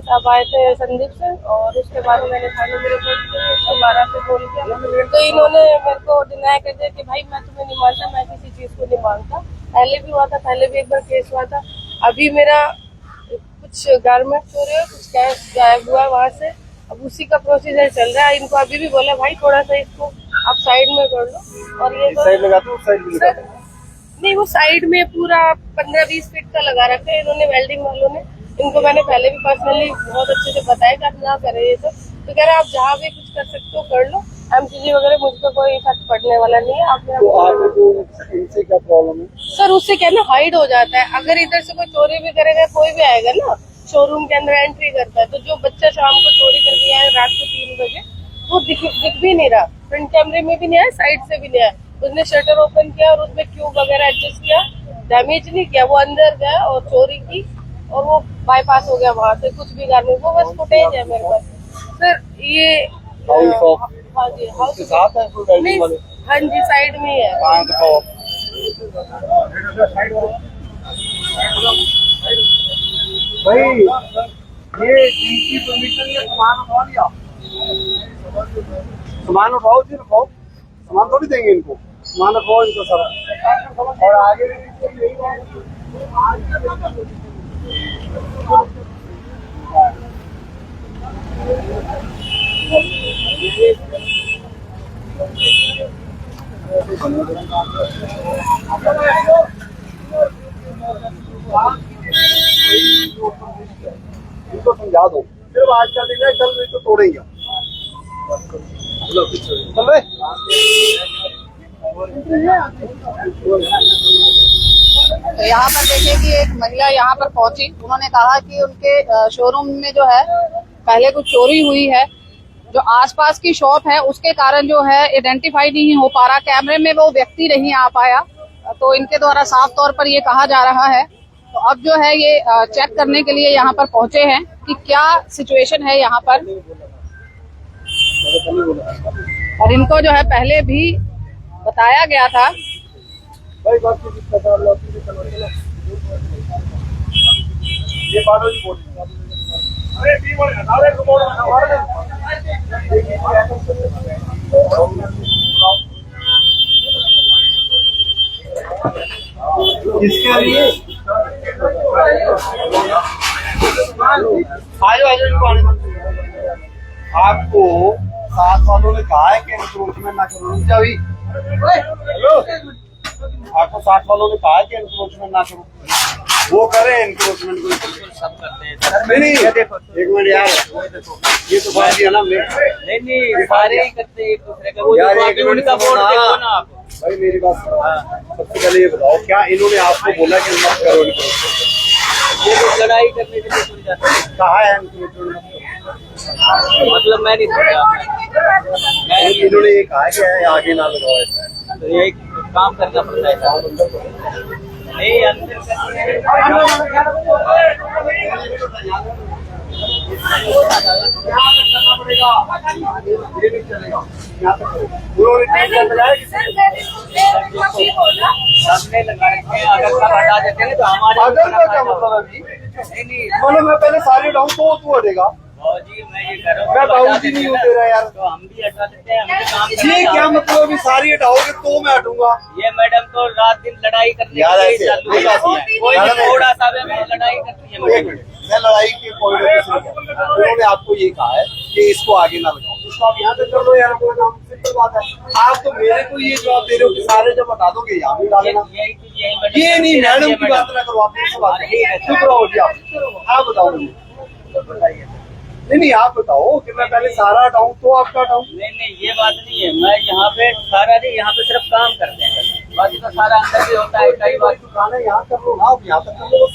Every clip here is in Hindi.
साहब आए थे संदीप से, और उसके बाद मैंने थाने में रिपोर्ट की, 112 से फोन किया तो इन्होंने मेरे को डिनाई कर दिया कि भाई मैं तुम्हें नहीं मानता, मैं किसी चीज को नहीं मानता। पहले भी हुआ था, पहले भी एक बार केस हुआ था। अभी मेरा कुछ गारमेंट चोरी है, कुछ कैश गायब हुआ वहाँ से, अब उसी का प्रोसीजर चल रहा है। इनको अभी भी बोला भाई थोड़ा सा इसको आप साइड में कर लो, और ये तो साइड लगा दो, साइड भी लगा दो। नहीं, वो साइड में पूरा 15-20 फीट का लगा रखा है इन्होंने, वेल्डिंग वालों ने। इनको मैंने पहले भी पर्सनली बहुत अच्छे से बताया कि आप ना करें ये सब, तो कह रहे आप जहाँ भी कुछ कर सकते हो कर लो, एमसीजी वगैरह मुझ पर कोई इफेक्ट पड़ने वाला नहीं है। आप तो आपको इनसे क्या प्रॉब्लम है? सर उससे क्या ना हाइड हो जाता है, अगर इधर से कोई चोरी भी करेगा, कोई भी आएगा ना शोरूम के अंदर एंट्री करता है, तो जो बच्चा शाम को चोरी करके आया रात को 3 बजे, वो दिख भी नहीं रहा, फ्रंट कैमरे में भी नहीं आया, साइड से भी नहीं आया। उसने शटर ओपन किया और उसमें क्यूब वगैरह एडजस्ट किया, डैमेज नहीं किया, वो अंदर गया और चोरी की, और वो बाईपास हो गया वहां से, कुछ भी गारमेंट। वो बस फुटेज है मेरे पास सर। ये हाँ जी, हाउस के साथ है कोई वेल्डिंग वाले? हाँ जी, साइड में ही है। कहाँ दिखाओ भाई, ये इनकी परमिशन है, सामान उठा लिया, सामान उठाओ जी, रखो, सामान थोड़ी देंगे इनको, सामान रखो इनको सब, और आगे इनको समझा दो, सिर्फ आज का दिन है, कल नहीं तो तोड़ेंगे। चल रहे तो यहाँ पर देखिए कि एक महिला यहाँ पर पहुंची, उन्होंने कहा कि उनके शोरूम में जो है पहले कुछ चोरी हुई है, जो आसपास की शॉप है उसके कारण जो है आइडेंटिफाई नहीं हो पा रहा, कैमरे में वो व्यक्ति नहीं आ पाया, तो इनके द्वारा साफ तौर पर ये कहा जा रहा है। तो अब जो है ये चेक करने के लिए यहाँ पर पहुंचे हैं कि क्या सिचुएशन है यहाँ पर, और इनको जो है पहले भी बताया गया था। भाई बात ये बात ही बोल, अरे टीम वाले हटा दे, रिमोट हटा दे, किसके लिए आपको साथ वालों ने कहा है कि एनक्रोचमेंट ना करो, हेलो, आपको साथ वालों ने कहा है कि एनक्रोचमेंट ना करो, वो करें एनक्रोचमेंट को सब करते हैं। नहीं एक मिनट यार, ये तो बात है ना, नहीं सारे ही करते हैं एक दूसरे का, वो जो उनका बोर्ड देखो ना आप। भाई मेरी बात सबसे पहले ये बताओ, क्या इन्होंने आपको बोला कि मत करो एनक्रोचमेंट? ये तो लड़ाई करने के लिए चुन जाते हैं। कहा है एनक्रोचमेंट मतलब मैं नहीं समझा, इन्होंने ये कहा कि आगे ना लगाओ ऐसा, तो ये काम करना पड़ता है नहीं अंदर करना पड़ेगा, ये नहीं चलेगा। सबने लगा रखे हैं, अगर सब हटा देते हैं तो हमारे अगर का क्या मतलब है अभी? नहीं मतलब मैं पहले सारे हटाऊं तो तू हटेगा? जी मैं ये कर रहा हूँ, मैं बाउंड ही नहीं हूँ तेरा यार, तो हम भी हटा देते हैं, हम भी काम करते ये हैं। क्या मतलब अभी सारी हटाओगे तो मैं हटूंगा? ये मैडम तो रात दिन लड़ाई करने यार के लिए ऐसे चालू है, कोई भी थोड़ा सा भी लड़ाई करती है एक मिनट, मैं लड़ाई के पॉइंट ऑफ व्यू से उन्होंने आपको ये कहा है कि इसको आगे ना लगाओ, इसको आप यहाँ तक कर लो यार, कोई काम सिंपल बात है। आप तो मेरे को ये जवाब दे रहे हो कि सारे जब हटा दोगे यहाँ भी डालेना, ये नहीं मैडम की बात ना करो, आप मुझसे बात चुप रहो जी, आप बताओ मुझे, नहीं आप बताओ कि मैं पहले सारा हटाऊं तो आपका हटाऊं? नहीं ये बात नहीं है, मैं यहाँ पे सारा नहीं, यहाँ पे सिर्फ काम करते हैं, बाकी तो सारा अंदर भी होता है, कई बार खाना यहाँ कर लो ना, यहाँ तक कर लो,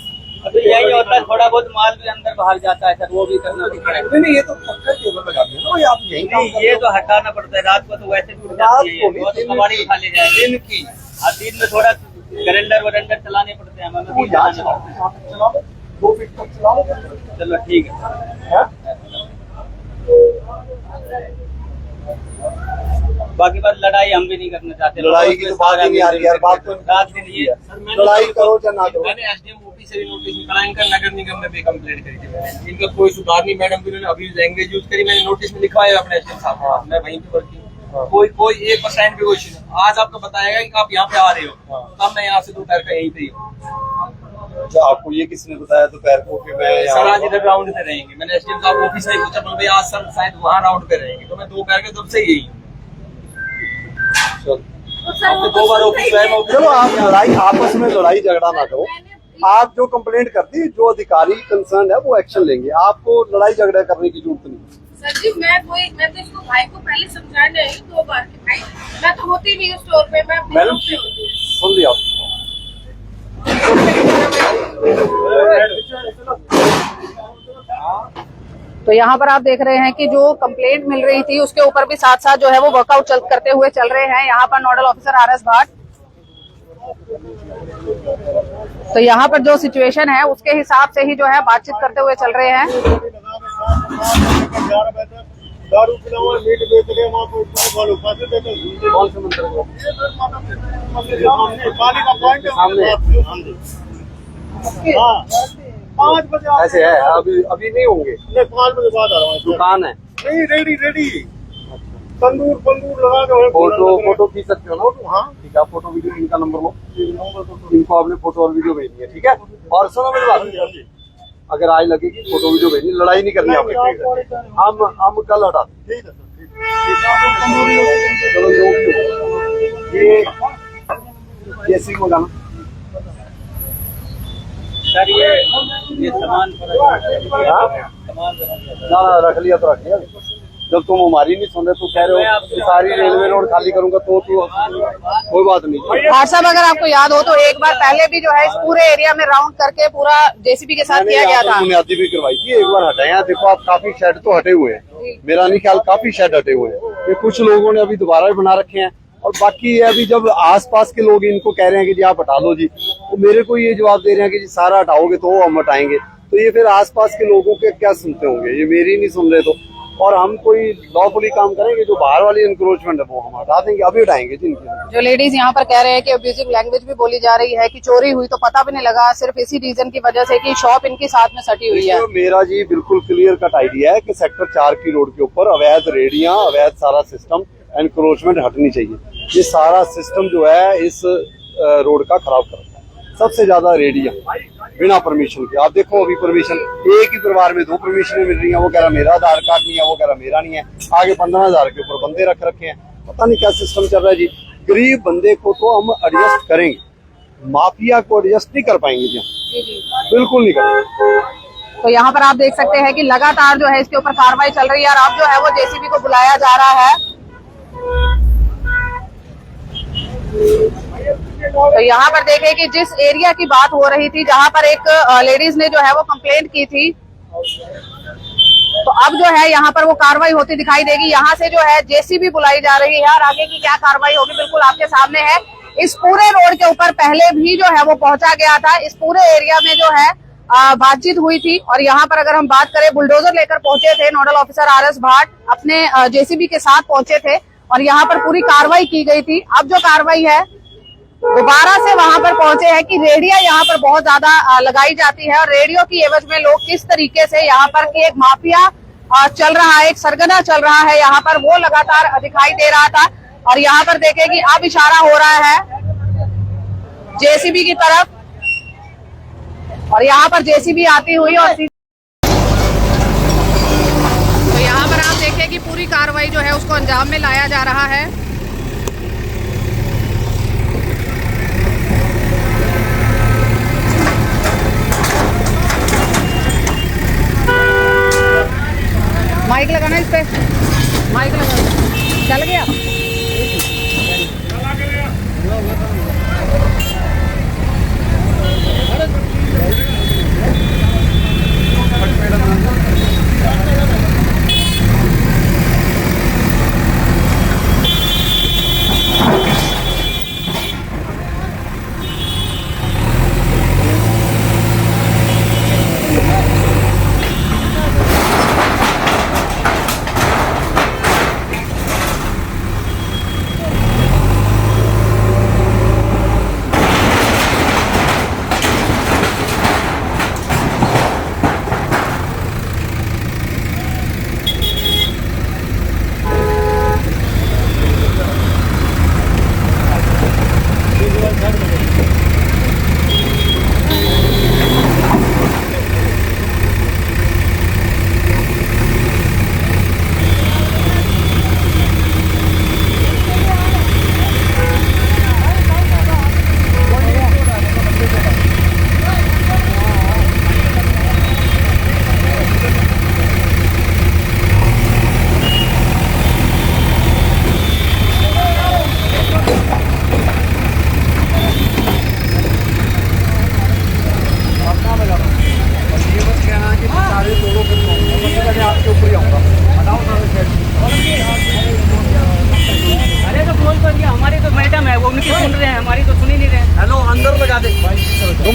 अभी यही होता है, थोड़ा बहुत माल भी अंदर बाहर जाता है सर, वो भी करना पड़ता है। नहीं ये तो पक्का टेबल लगा दो ना, आप यही काम नहीं ये तो हटाना पड़ता है, रात को तो वैसे भी उठ जाती है, वो तो कबाड़ी उठा ले जाए दिन की, और दिन में थोड़ा कैलेंडर वरेंडर चलाने पड़ते हैं, हमें चलाओ 2 फीट तक चलाओ, चलो ठीक है। बाकी बात लड़ाई हम भी नहीं करना चाहते, लड़ाई की तो बात ही नहीं आ रही यार, बात तो रात दिन ये लड़ाई करो या ना करो, मैंने एसडीएम ऑफिस पार्टी से भी नोटिस निकला, इनका नगर निगम में भी कंप्लेंट करी थी मैंने। इनका कोई सुधार नहीं, मैडम भी उन्होंने अभी लैंग्वेज यूज करी, मैंने नोटिस में लिखवाया अपने एसडीएम साहब, मैं वहीं पे वर्किंग, कोई 1% भी कोई आज आपको बताएगा कि आप यहाँ पे आ रहे हो, तब मैं यहाँ से दोपहर का यहीं पे ही हूँ। अच्छा, आपको ये किसने बताया दोपहर को कि मैं सर आज इधर राउंड पे रहेंगे, मैंने एसडीएम साहब ऑफिस में पूछा, बोले आज सर शायद वहाँ राउंड पे रहेंगे, तो मैं दोपहर के तब से यही हूँ। आपने 2 बार ऑफिस गए, चलो आप लड़ाई आपस में लड़ाई झगड़ा ना करो, आप जो कंप्लेंट करती है, जो अधिकारी कंसर्न है वो एक्शन लेंगे, आपको लड़ाई झगड़ा करने की जरूरत नहीं। सर जी मैं तो इसको भाई को पहले समझाने आई 2 बार कि भाई मैं तो होती नहीं हूँ स्टोर पे, मैं अपने मैडम रूम पे होती हूँ। सुन लिया तो यहाँ पर आप देख रहे हैं कि जो कंप्लेंट मिल रही थी उसके ऊपर भी साथ साथ जो है वो वर्कआउट करते हुए चल रहे हैं यहाँ पर नोडल ऑफिसर RS भाट। तो यहाँ पर जो सिचुएशन है उसके हिसाब से ही जो है बातचीत करते हुए चल रहे हैं। दारू पिला हुआ मीट बेच रहे हैं, वहाँ पर पैसे देते हैं। कौन से मंदिर को? पानी का पॉइंट सामने। हाँ 5 बजे ऐसे है, अभी नहीं होंगे, 5 बजे बाद आ रहा हूँ। दुकान है, नहीं रेडी तंदूर लगा के फोटो खींच सकते हो ना? हाँ ठीक है, फोटो वीडियो इनका नंबर लो, इनको आपने फोटो और वीडियो भेजनी है, ठीक है? और सुनो मेरी बात, अगर आज लगेगी फोटो वीडियो भेजनी, लड़ाई नहीं करनी आपको, हम कल हटा दें। ठीक है चलो जो भी हो, ये सी मंगाना सर ये सामान ना रख लिया तो रख लिया, जब तुम हमारी नहीं सुन रहे तो कह रहे हो कि सारी रेलवे रोड खाली करूंगा, तो कोई बात नहीं। भाट साहब अगर आपको याद हो तो एक बार पहले भी जो है इस पूरे एरिया में राउंड करके पूरा जेसीबी के साथ किया गया था, बुनियादी भी करवाई थी, एक बार हटाए हैं। देखो आप काफी शेड तो हटे हुए हैं, मेरा नहीं ख्याल काफी शेड हटे हुए हैं, ये कुछ लोगों ने अभी दोबारा भी बना रखे हैं, और बाकी अभी जब आसपास के लोग इनको कह रहे हैं कि जी आप हटा लो जी, तो मेरे को ये जवाब दे रहे हैं कि जी सारा हटाओगे तो हम हटाएंगे, तो ये फिर आसपास के लोगों के क्या सुनते होंगे, ये मेरी नहीं सुन रहे तो, और हम कोई लॉफुली काम करेंगे, जो बाहर वाली इंक्रोचमेंट है वो हम हटा देंगे, अभी हटाएंगे जिनकी। जो लेडीज यहाँ पर कह रहे हैं कि अब्यूजिव लैंग्वेज भी बोली जा रही है कि चोरी हुई तो पता भी नहीं लगा, सिर्फ इसी रीजन की वजह से कि शॉप इनकी साथ में सटी हुई है। मेरा जी बिल्कुल क्लियर कट आइडिया है कि सेक्टर 4 की रोड के ऊपर अवैध रेडियां, अवैध सारा सिस्टम, एनक्रोचमेंट हटनी चाहिए। ये सारा सिस्टम जो है इस रोड का खराब करता है, सबसे ज्यादा रेडियां बिना परमिशन के। आप देखो अभी परमिशन एक ही परिवार में 2 परमिशन मिल रही हैं, वो कह रहा मेरा आधार कार्ड नहीं है, वो कह रहा मेरा नहीं है, आगे 15,000 के ऊपर बंदे रख रखे हैं, पता नहीं क्या सिस्टम चल रहा है जी। गरीब बंदे को तो हम एडजस्ट करेंगे, माफिया को एडजस्ट नहीं कर पाएंगे जी, बिल्कुल नहीं करेंगे। तो यहाँ पर आप देख सकते हैं कि लगातार जो है इसके ऊपर कार्रवाई चल रही है, और अब जो है वो जेसीबी को बुलाया जा रहा है। तो यहाँ पर देखें कि जिस एरिया की बात हो रही थी, जहाँ पर एक लेडीज ने जो है वो कंप्लेंट की थी, तो अब जो है यहाँ पर वो कार्रवाई होती दिखाई देगी। यहाँ से जो है जेसीबी बुलाई जा रही है, और आगे की क्या कार्रवाई होगी बिल्कुल आपके सामने है। इस पूरे रोड के ऊपर पहले भी जो है वो पहुंचा गया था, इस पूरे एरिया में जो है बातचीत हुई थी, और यहाँ पर अगर हम बात करें बुलडोजर लेकर पहुंचे थे नोडल ऑफिसर RS भाट, अपने जेसीबी के साथ पहुंचे थे, और यहाँ पर पूरी कार्रवाई की गई थी। अब जो कार्रवाई है दोबारा से वहां पर पहुंचे हैं कि रेडियो यहाँ पर बहुत ज्यादा लगाई जाती है, और रेडियो की एवज में लोग किस तरीके से यहाँ पर की एक माफिया चल रहा है, एक सरगना चल रहा है यहाँ पर, वो लगातार दिखाई दे रहा था। और यहाँ पर देखें कि अब इशारा हो रहा है जेसीबी की तरफ, और यहाँ पर जेसीबी आती हुई, और तो यहाँ पर आप देखें कि पूरी कार्रवाई जो है उसको अंजाम में लाया जा रहा है। माइक लगाना इस पे, माइक लगा, चल गया।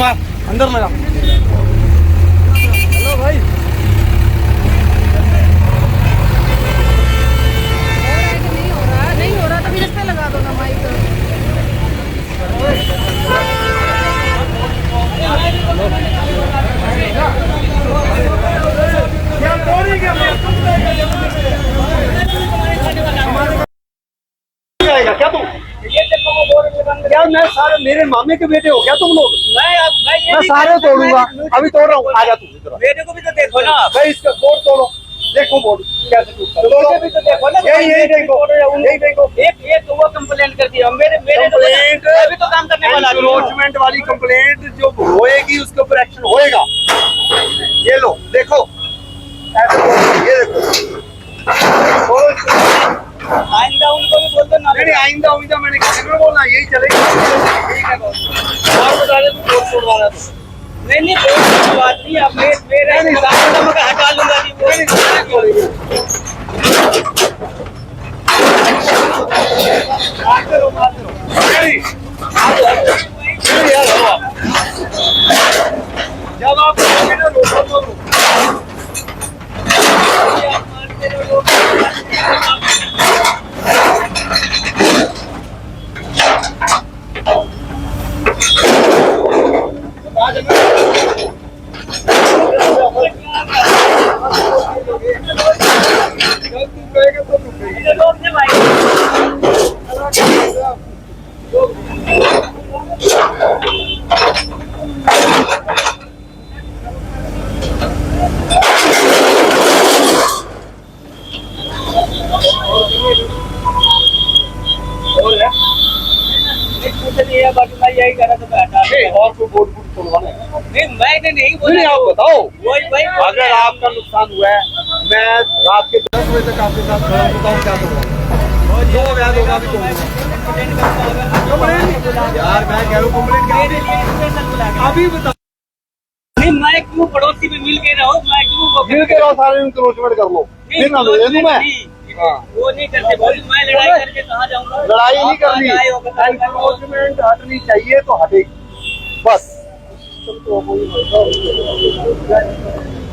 मार अंदर लगा। हेलो भाई, नहीं हो रहा तो फिर इससे लगा दो ना माइक। क्या तुम क्या मैं सारे मेरे मामे के बेटे हो क्या तुम लोग? मैं सारे तोड़ूंगा, अभी तोड़ रहा हूँ। आ जा तू इधर। मेरे को भी तो देखो ना। भाई इसका बोर्ड तोड़ो, देखो बोर्ड कैसे टूटता है। मुझे भी तो देखो ना। यही देखो, यही देखो। एक वो कंप्लेंट कर दिया मेरे कंप्लेंट अभी तो काम करने वाला आदमी हूँ। एनक्रोचमेंट वाली कंप्लेंट जो होएगी उसके ऊपर एक्शन होएगा। ये लो देखो, ऐसे ये देखो। आइंदा उनको भी बोल दो ना। नहीं आइंदा उइंदा मैंने किसी को बोलना, यही चलेगा। यही क्या बोल और बता दे तू बोर्ड तोड़वाना तो नहीं कोई बात नहीं। अब मेरे नहीं, सामने मैं हटा लूंगा जी। नहीं तोड़ेंगे। मारते रहो नहीं यार हो। जब आप कहोगे ना रोको तो बाकी मैं यही कह रहा था मैं हटा और कोई बोर्ड तोड़वाना है? नहीं मैंने नहीं बोला। नहीं आप बताओ, वही अगर आपका नुकसान हुआ है, मैं रात के 10 बजे तक आपके साथ खड़ा हूँ, बताओ क्या करूँगा? जो व्याज होगा अभी यार मैं कह रहा हूँ कंप्लेंट अभी बता। नहीं मैं क्यों पड़ोसी में मिल के रहो। मैं क्यों मिल के रहो, सारे इंक्रोचमेंट कर लो, फिर ना दे दूं मैं। हाँ। वो नहीं करते बोली मैं लड़ाई करके कहाँ जाऊंगा। लड़ाई नहीं करनी, इंक्रोचमेंट हटनी चाहिए तो हटेगी बस।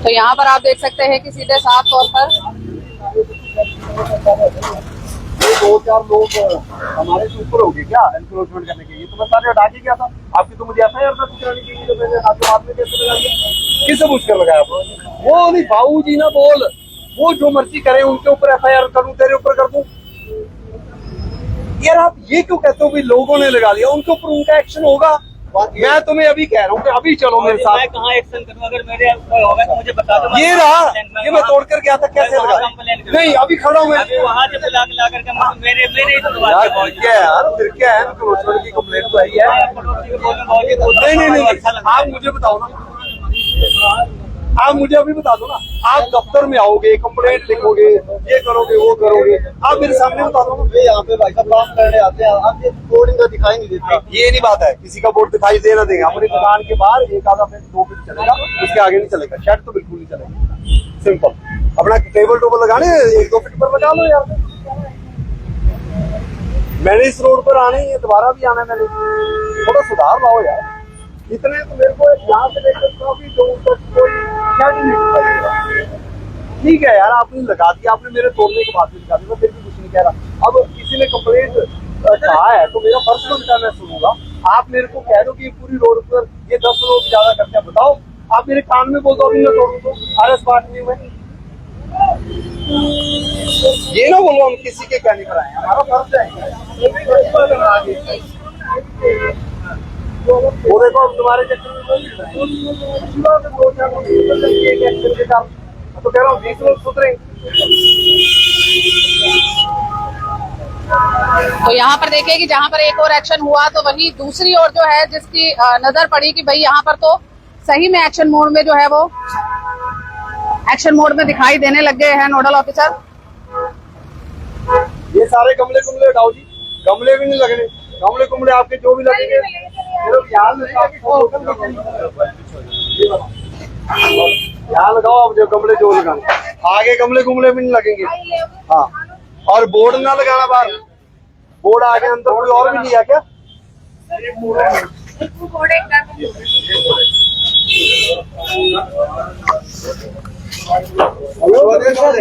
तो यहाँ पर आप देख सकते हैं कि सीधे साफ तौर पर ये 2-4 लोग हमारे से ऊपर हो गए क्या एनक्रोचमेंट करने के लिए? तो मैं सारे हटा के गया था। आपकी तो मुझे FIR दर्ज करानी चाहिए जो मैंने आपके हाथ में कैसे लगा दिया? किससे पूछ कर लगाया? वो नहीं बाबू जी ना बोल, वो जो मर्जी करे उनके ऊपर FIR करूं, तेरे ऊपर कर दूं? यार आप ये क्यों कहते हो भी लोगों ने लगा लिया, उनके ऊपर उनका एक्शन होगा। मैं तुम्हें अभी कह रहा हूँ कि अभी चलो मेरे साथ। मैं कहाँ एक्शन करूँ? अगर मेरे होगा तो मुझे बता दो। ये रहा, ये मैं तोड़ कर गया था, कैसे लगा? नहीं अभी खड़ा हूँ मैं। अभी वहाँ से बुला के ला करके मेरे ही तो बात यार क्या है यार, फिर क्या है, एनक्रोचमेंट की कंप्लेंट तो आई है। नहीं आप मुझे बताओ ना, आप मुझे अभी बता दो ना। आप दफ्तर में आओगे, कंप्लेंट लिखोगे, ये करोगे वो करोगे, आप मेरे सामने बता दो ना। यहाँ पे भाई साहब काम करने आते हैं, आप ये बोर्ड इनका दिखाई नहीं देता। ये नहीं बात है, किसी का बोर्ड दिखाई देना देगा। अपनी दुकान के बाहर एक आधा फीट 2 फीट चलेगा, उसके आगे नहीं चलेगा। शेड तो बिल्कुल नहीं चलेगा। सिंपल, अपना टेबल टूबल लगाने 1-2 फीट पर लगा लो यार। मैंने इस रोड पर आना ही है, दोबारा भी आना है। मैंने थोड़ा सुधार लाओ यार। इतने तो मेरे को यहाँ से लेकर काफी दूर तक कोई क्या नहीं दिखाई। ठीक है यार, आपने लगा दिया, आपने मेरे तोड़ने के बाद भी लगा दिया, मैं फिर भी कुछ नहीं कह रहा। अब किसी ने कंप्लेंट कहा है तो मेरा फर्ज बनता है, मैं सुनूंगा। आप मेरे को कह दो कि पूरी रोड पर ये 10 लोग ज्यादा करते हैं, बताओ। आप मेरे कान में बोल दो अभी मैं तोड़ू तो RS बात नहीं हुई। ये ना बोलो हम किसी के कहने पर आए, हमारा फर्ज है। वो देखो अब तुम्हारे चक्कर में तो कह रहा हूँ 20 लोग सुधरे। तो यहाँ पर देखिए कि जहाँ पर एक और एक्शन हुआ तो वही दूसरी ओर जो है जिसकी नजर पड़ी कि भाई यहाँ पर तो सही में एक्शन मोड में जो है वो एक्शन मोड में दिखाई देने लग गए हैं नोडल ऑफिसर। ये सारे गमले कुमले हटाओ जी, गमले भी नहीं लगने। गमले कुमले आपके जो भी लगेंगे यहाँ लगाओ आप जो गमले जो लगाने, आगे गमले कुमले भी नहीं लगेंगे। हाँ, और बोर्ड ना लगाना बाहर, बोर्ड आगे अंदर कोई और भी लिया क्या?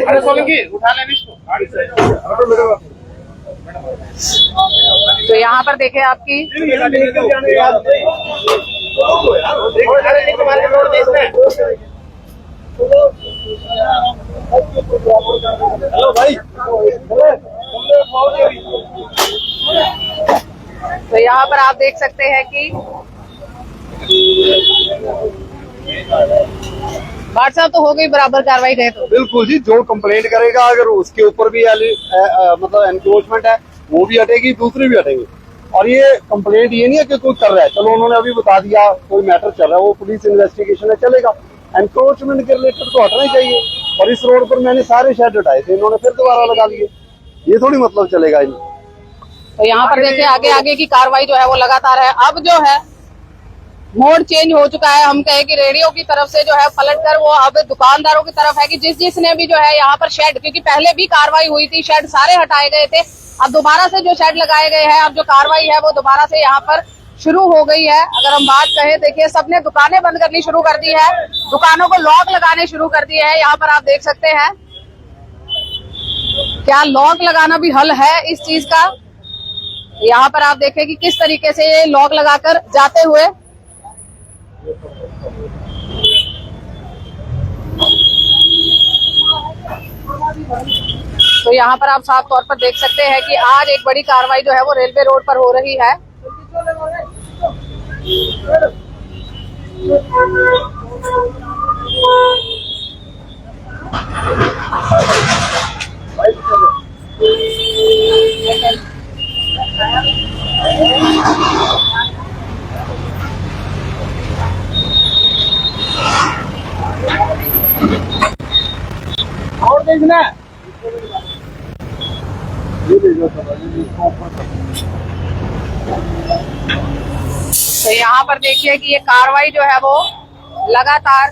अरे सोलंकी उठा ले इसको। तो यहाँ पर देखे आपकी हेलो भाई, तो यहाँ पर आप देख सकते हैं कि भाट साहब तो हो गई बराबर कार्रवाई गए तो। बिल्कुल जी, जो कंप्लेंट करेगा अगर उसके ऊपर भी मतलब एनक्रोचमेंट है वो भी हटेगी, दूसरी भी हटेंगी। और ये कंप्लेंट ये नहीं है कि कोई कर रहा है, चलो उन्होंने अभी बता दिया कोई मैटर चल रहा है, वो पुलिस इन्वेस्टिगेशन है, चलेगा। एनक्रोचमेंट के रिलेटेड तो हटना ही चाहिए। और इस रोड पर मैंने सारे शेड हटाए थे, इन्होंने फिर दोबारा लगा लिए, ये थोड़ी मतलब चलेगा इन्हें। तो यहाँ पर देखिए आगे आगे की कार्रवाई जो है वो लगातार है। अब जो है मोड चेंज हो चुका है, हम कहे कि रेडियो की तरफ से जो है पलटकर वो अब दुकानदारों की तरफ है कि जिसने भी जो है यहाँ पर शेड, क्योंकि पहले भी कार्रवाई हुई थी, शेड सारे हटाए गए थे, अब दोबारा से जो शेड लगाए गए हैं, अब जो कार्रवाई है वो दोबारा से यहाँ पर शुरू हो गई है। अगर हम बात कहें, देखिए सबने दुकानें बंद करनी शुरू कर दी है, दुकानों को लॉक लगाने शुरू कर दिए हैं। यहाँ पर आप देख सकते हैं, क्या लॉक लगाना भी हल है इस चीज का। यहाँ पर आप देखें कि किस तरीके से ये लॉक लगाकर जाते हुए तो यहाँ पर आप साफ तौर पर देख सकते हैं कि आज एक बड़ी कार्रवाई जो है वो रेलवे रोड पर हो रही है। और देखना तो यहाँ पर देखिए कि ये कार्रवाई जो है वो लगातार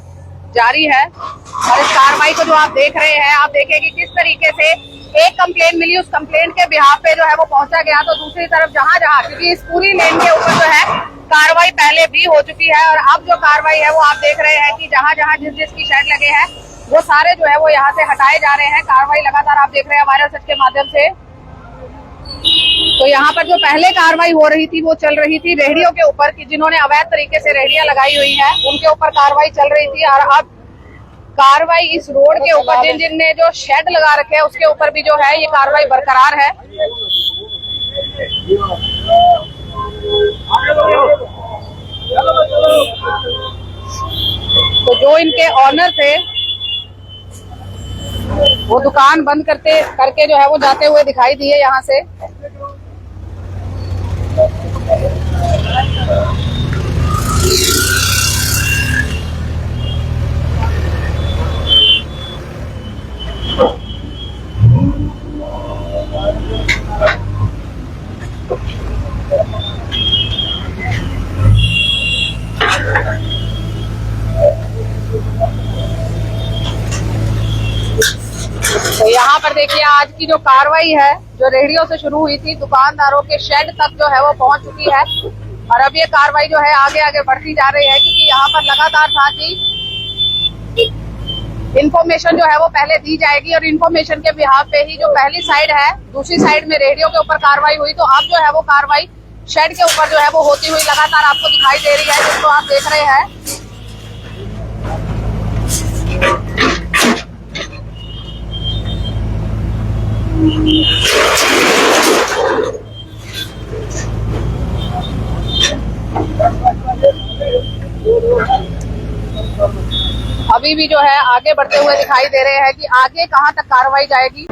जारी है। और इस कार्रवाई को जो आप देख रहे हैं, आप देखिए कि किस तरीके से एक कंप्लेंट मिली, उस कंप्लेंट के बिहाफ पे जो है वो पहुंचा गया, तो दूसरी तरफ जहां जहां, क्योंकि इस पूरी लेन के ऊपर जो है कार्रवाई पहले भी हो चुकी है, और अब जो कार्रवाई है वो आप देख रहे हैं कि जहां जहां जिसकी शेड लगे हैं वो सारे जो है वो यहाँ से हटाए जा रहे हैं। कार्रवाई लगातार आप देख रहे हैं वायरल सच के माध्यम से। तो यहाँ पर जो पहले कार्रवाई हो रही थी वो चल रही थी रेहड़ियों के ऊपर, कि जिन्होंने अवैध तरीके से रेहड़ियां लगाई हुई हैं उनके ऊपर कार्रवाई चल रही थी। और अब कार्रवाई इस रोड के ऊपर जिनने जो शेड लगा रखे हैं उसके ऊपर भी जो है ये कार्रवाई बरकरार है। तो जो इनके ऑनर थे वो दुकान बंद करके जो है वो जाते हुए दिखाई दिए यहाँ से। तो यहाँ पर देखिए आज की जो कार्रवाई है, जो रेहड़ियों से शुरू हुई थी, दुकानदारों के शेड तक जो है वो पहुंच चुकी है। और अब ये कार्रवाई जो है आगे आगे बढ़ती जा रही है, क्योंकि यहाँ पर लगातार था कि इन्फॉर्मेशन जो है वो पहले दी जाएगी, और इन्फॉर्मेशन के बिहाफ पे ही जो पहली साइड है, दूसरी साइड में रेहड़ियों के ऊपर कार्रवाई हुई, तो अब जो है वो कार्रवाई शेड के ऊपर जो है वो होती हुई लगातार आपको दिखाई दे रही है, जिसको आप देख रहे हैं। अभी भी जो है आगे बढ़ते हुए दिखाई दे रहे हैं कि आगे कहां तक कार्रवाई जाएगी।